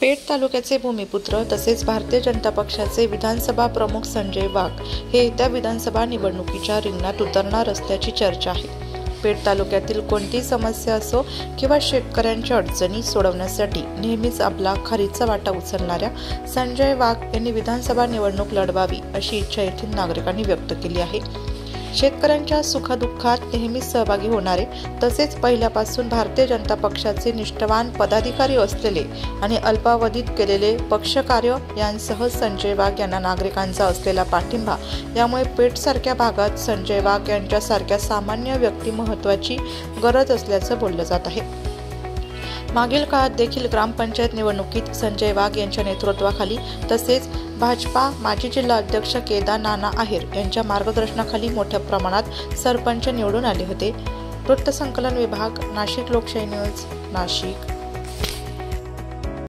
पेठ तालुक्याचे भूमिपुत्र तसेच भारतीय जनता पक्षाचे विधानसभा प्रमुख संजय वाघ हे येत्या विधानसभा निवडणुकीच्या रिंगणात उतरणार असल्याची चर्चा आहे। पेठ तालुक्यातील कोणतीही समस्या असो किंवा शेतकऱ्यांच्या अडचणी सोडवण्यासाठी नेहमीच आपला खरीचा वाटा उचलणाऱ्या संजय वाघ यांनी विधानसभा निवडणूक लढवावी अशी इच्छा येथील नागरिकांनी व्यक्त केली आहे। शेतकऱ्यांच्या सुखदुःखात नेहमीच सहभागी होणारे तसेच पहिल्यापासून भारतीय जनता पक्षाचे निष्ठावान पदाधिकारी असलेले आणि अल्पावधीत केलेले पक्षकार्य यांसह संजय वाघ यांना नागरिकांचा असलेला पाठिंबा यामुळे पेठसारख्या भागात संजय वाघ यांच्यासारख्या सामान्य व्यक्ती महत्त्वाची गरज असल्याचं बोललं जात आहे। मागील काळात देखील ग्रामपंचायत निवडणुकीत संजय वाघ यांच्या नेतृत्वाखाली तसेच भाजपा माजी जिल्हा अध्यक्ष केदार नाना आहेर यांच्या मार्गदर्शनाखाली मोठ्या प्रमाणात सरपंच निवडून आले होते। वृत्तसंकलन विभाग, नाशिक लोकशाही न्यूज, नाशिक।